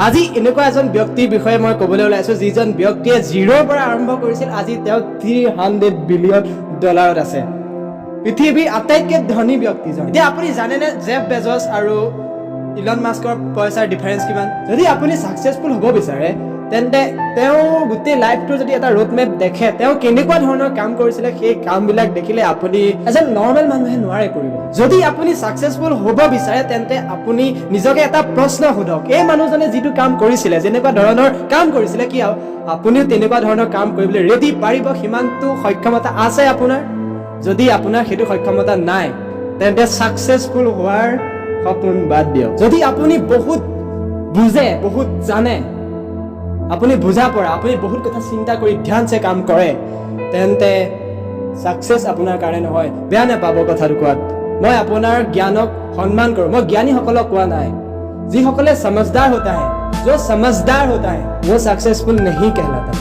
আজি এনেকুৱা এজন ব্যক্তিৰ বিষয়ে মই ক'বলৈ ওলাইছো যিজন ব্যক্তিয়ে জিৰ'ৰ পৰা আৰম্ভ কৰিছিল আজি তেওঁ $300 বিলিয়ন আছে পৃথিৱীৰ আটাইতকৈ ধনী ব্যক্তিজন এতিয়া আপুনি জানেনে জেফ বেজছ আৰু ইলন মাস্কৰ পইচাৰ ডিফাৰেন্স কিমান যদি আপুনি সাকসেসফুল হ'ব বিচাৰে তেন্তে তেওঁ গোটেই লাইফটো যদি এটা ৰোড মেপ দেখে তেওঁ কেনেকুৱা ধৰণৰ কাম কৰিছিলে সেই কামবিলাক দেখিলে আপুনি এজন নৰ্মেল মানুহে নোৱাৰে কৰিব যদি আপুনি সাকসেসফুল হ'ব বিচাৰে তেন্তে আপুনি নিজকে এটা প্ৰশ্ন সোধক এই মানুহজনে যিটো কাম কৰিছিলে যেনেকুৱা ধৰণৰ কাম কৰিছিলে কি আপুনিও তেনেকুৱা ধৰণৰ কাম কৰিবলৈ ৰেডি পাৰিব সিমানটো সক্ষমতা আছে আপোনাৰ যদি আপোনাৰ সেইটো সক্ষমতা নাই তেন্তে সাকসেসফুল হোৱাৰ সপোন বাদ দিয়ক যদি আপুনি বহুত বুজে বহুত জানে আপুনি বুজা পৰা আপুনি বহুত কথা চিন্তা কৰি ধ্যানছে কাম কৰে তেন্তে সাকসেস আপোনাৰ কাৰণে নহয় বেয়া নাপাব কথাটো কোৱাত মই আপোনাৰ জ্ঞানক সন্মান কৰোঁ মই জ্ঞানীসকলক কোৱা নাই যিসকলে समझदार होता है जो समझदार होता है वो सक्सेसफुल नहीं कहलाता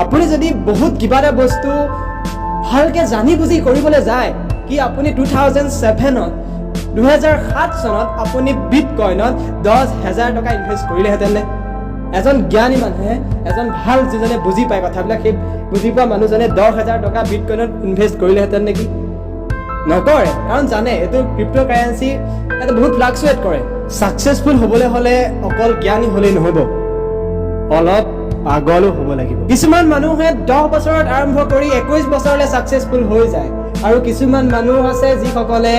আপুনি যদি বহুত কিবা এটা বস্তু ভালকে জানি বুজি কৰিবলৈ যায় কি আপুনি 2007 2007 চনত আপুনি বিটকয়েনত 10,000 টকা ইনভেস্ট কৰিলেহেঁতেন এজন জ্ঞানী মানুহে এজন ভাল যিজনে বুজি পায় কথাবিলাক সেই বুজি পোৱা মানুহজনে 10,000 টকা বিটকয়েনত ইনভেস্ট কৰিলেহেঁতেন নেকি নকৰে কাৰণ জানে এইটো ক্ৰিপ্টোকাৰেন্সি এটা বহুত ফ্লাকচুৱেট কৰে সাকসেসফুল হ'বলৈ হলে অকল জ্ঞানী হ'লেই নহ'ব অলপ পাগলো হ'ব লাগিব কিছুমান মানুহে 10 বছৰত আৰম্ভ কৰি 21 বছৰলৈ সাকসেসফুল হৈ যায় আৰু কিছুমান মানুহ আছে যিসকলে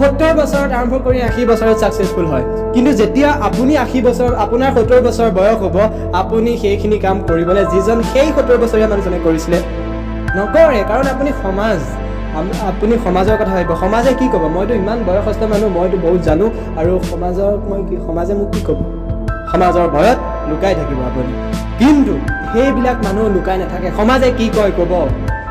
70 বছৰত আৰম্ভ কৰি 80 বছৰত সাকসেসফুল হয় কিন্তু যেতিয়া আপুনি 80 বছৰ আপোনাৰ 70 বছৰ বয়স হ'ব আপুনি সেইখিনি কাম কৰিবলৈ যিজন সেই 70 বছৰীয়া মানুহজনে কৰিছিলে নকৰে কাৰণ আপুনি সমাজৰ কথা ভাবিব সমাজে কি ক'ব মইতো ইমান বয়সস্থ মানুহ মইতো বহুত জানো আৰু সমাজে মোক কি ক'ব সমাজৰ ভয়ত লুকাই থাকিব আপুনি কিন্তু সেইবিলাক মানুহ লুকাই নাথাকে সমাজে কি কয় ক'ব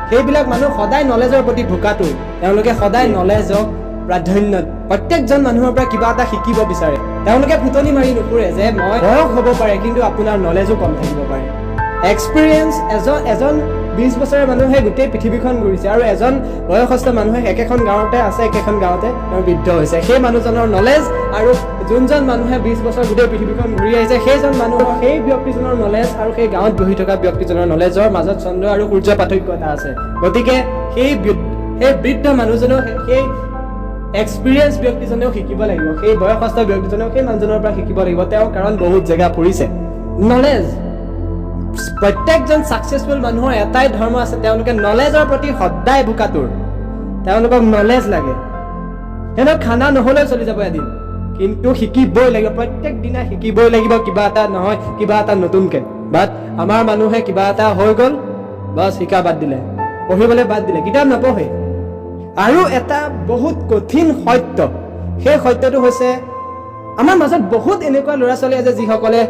সেইবিলাক মানুহ সদায় নলেজৰ প্ৰতি ভোকাটো তেওঁলোকে সদায় নলেজক প্ৰাধান্য প্ৰত্যেকজন মানুহৰ পৰা কিবা এটা শিকিব বিচাৰে তেওঁলোকে ফুটনি মাৰি নুফুৰে যে মই বয়স হ'ব পাৰে কিন্তু আপোনাৰ নলেজো কম থাকিব পাৰে এক্সপেৰিয়েন্স এজন 20 বছৰৰ মানুহে গোটেই পৃথিৱীখন ঘূৰিছে আৰু এজন বয়সস্থ মানুহে একেখন গাঁৱতে আছে একেখন গাঁৱতে তেওঁ বৃদ্ধ হৈছে সেই মানুহজনৰ নলেজ আৰু যোনজন মানুহে 20 বছৰ গোটেই পৃথিৱীখন ঘূৰি আহিছে সেইজন মানুহৰ সেই ব্যক্তিজনৰ নলেজ আৰু সেই গাঁৱত বহি থকা ব্যক্তিজনৰ নলেজৰ মাজত চন্দ্ৰ আৰু সূৰ্য পাৰ্থক্য এটা আছে গতিকে সেই বৃদ্ধ মানুহজনৰ সেই এক্সপেৰিয়েন্স ব্যক্তিজনেও শিকিব লাগিব সেই বয়সস্থ ব্যক্তিজনেও সেই মানুহজনৰ পৰা শিকিব লাগিব তেওঁ কাৰণ বহুত জেগা ফুৰিছে নলেজ প্ৰত্যেকজন সাকসেসফুল মানুহৰ এটাই ধৰ্ম আছে তেওঁলোকে নলেজৰ প্ৰতি সদায় ভোকাতুৰ তেওঁলোকক নলেজ লাগে হেনো খানা নহলে চলি যাব এদিন কিন্তু শিকিবই লাগিব প্ৰত্যেক দিনা শিকিবই লাগিব কিবা এটা নহয় কিবা এটা নতুনকে বাট আমাৰ মানুহে কিবা এটা হৈ গ'ল বাস শিকা বাদ দিলে পঢ়িবলৈ বাদ দিলে কিতাপ নপঢ়ে আৰু এটা বহুত কঠিন সত্য সেই সত্যটো হৈছে আমাৰ মাজত বহুত এনেকুৱা ল'ৰা ছোৱালী আছে যিসকলে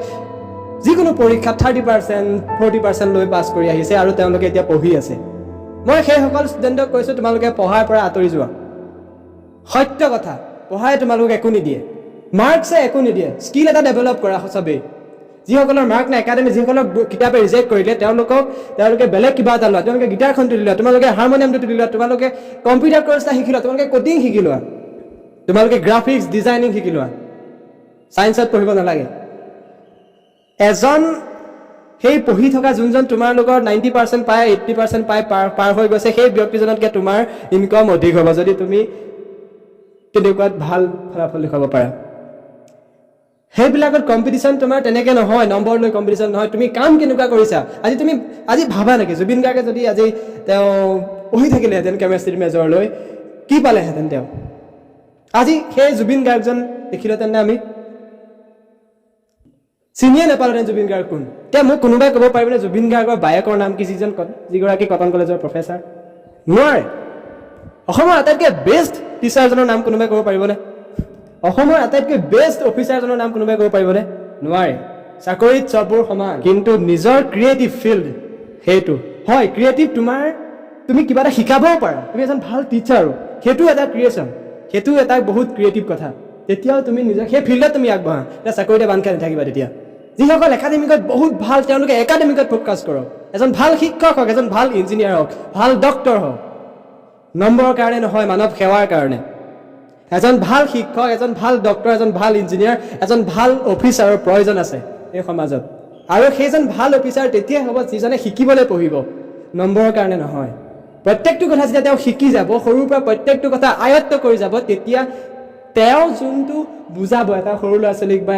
যিকোনো পৰীক্ষা 30% 40% লৈ পাছ কৰি আহিছে আৰু তেওঁলোকে এতিয়া পঢ়ি আছে মই সেই সকল ষ্টুডেণ্টক কৈছো তোমালোকে পঢ়াৰ পৰা আঁতৰি যোৱা সত্য কথা পঢ়াই তোমালোকক একো নিদিয়ে মাৰ্কছে একো নিদিয়ে স্কিল এটা ডেভেলপ কৰা সবেই যিসকলৰ মাৰ্ক নাই একাডেমি যিসকলক কিতাপে ৰিজেক্ট কৰিলে তেওঁলোকে বেলেগ কিবা এটা লোৱা তেওঁলোকে গিটাৰখন তুলি লোৱা তোমালোকে হাৰমনিয়ামটো তুলি লোৱা তোমালোকে কম্পিউটাৰ কোৰ্ছ এটা শিকি লোৱা তোমালোকে কোডিং শিকি লোৱা তোমালোকে গ্ৰাফিক্স ডিজাইনিং শিকি লোৱা সায়েন্সত পঢ়িব নালাগে এজন সেই পঢ়ি থকা যোনজন তোমালোকৰ 90% পায় 80% পায় পাৰ হৈ গৈছে সেই ব্যক্তিজনতকে তোমাৰ ইনকাম অধিক হ'ব যদি তুমি তেনেকুৱাত ভাল ফলাফল দেখাব পাৰা সেইবিলাকত কম্পিটিশন তোমাৰ তেনেকে নহয় নম্বৰ লৈ কম্পিটিশন নহয় তুমি কাম কেনেকুৱা কৰিছা আজি ভাবা নেকি জুবিন গাৰ্গে যদি আজি তেওঁ পঢ়ি থাকিলেহেঁতেন কেমেষ্ট্ৰি মেজৰ লৈ কি পালেহেঁতেন তেওঁ আজি সেই জুবিন গাৰ্গজন দেখিলেহেঁতেন আমি চিনিয়ে নাপালেহেঁতেন জুবিন গাৰ্গ কোন এতিয়া মোক কোনোবাই ক'ব পাৰিবনে জুবিন গাৰ্গৰ বায়েকৰ নাম কি যিগৰাকী কটন কলেজৰ প্ৰফেচাৰ নোৱাৰে অসমৰ আটাইতকৈ বেষ্ট টিচাৰজনৰ নাম কোনোবাই ক'ব পাৰিবনে অসমৰ আটাইতকৈ বেষ্ট অফিচাৰজনৰ নাম কোনোবাই ক'ব পাৰিবনে নোৱাৰে চাকৰিত চববোৰ সমান কিন্তু নিজৰ ক্ৰিয়েটিভ ফিল্ড সেইটো হয় ক্ৰিয়েটিভ তুমি কিবা এটা শিকাবও পাৰা তুমি এজন ভাল টিচাৰো সেইটো এটা ক্ৰিয়েশ্যন সেইটো এটা বহুত ক্ৰিয়েটিভ কথা তেতিয়াও তুমি নিজৰ সেই ফিল্ডত তুমি আগবঢ়া এতিয়া চাকৰিতে বান্ধ খাই নাথাকিবা তেতিয়া যিসকল একাডেমিকত বহুত ভাল তেওঁলোকে একাডেমিকত ফ'কাছ কৰক এজন ভাল শিক্ষক হওক এজন ভাল ইঞ্জিনিয়াৰ হওক ভাল ডক্টৰ হওক নম্বৰৰ কাৰণে নহয় মানৱ সেৱাৰ কাৰণে এজন ভাল শিক্ষক, এজন ভাল ডক্টৰ, এজন ভাল ইঞ্জিনিয়াৰ, এজন ভাল অফিচাৰৰ প্ৰয়োজন আছে এই সমাজত। আৰু সেইজন ভাল অফিচাৰ তেতিয়াই হ'ব যিজনে শিকিবলৈ পঢ়িব, নম্বৰৰ কাৰণে নহয়। প্ৰত্যেকটো কথা যেতিয়া তেওঁ শিকি যাব, সৰুৰ পৰা প্ৰত্যেকটো কথা আয়ত্ত কৰি যাব, তেতিয়া তেওঁ যোনটো বুজাব এটা সৰু ল'ৰা ছোৱালীক বা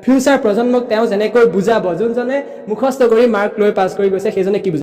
ফিউচাৰ প্ৰজন্মক তেওঁ যেনেকৈ বুজাব, যোনজনে মুখস্থ কৰি মাৰ্ক লৈ পাছ কৰি গৈছে সেইজনে কি বুজাব।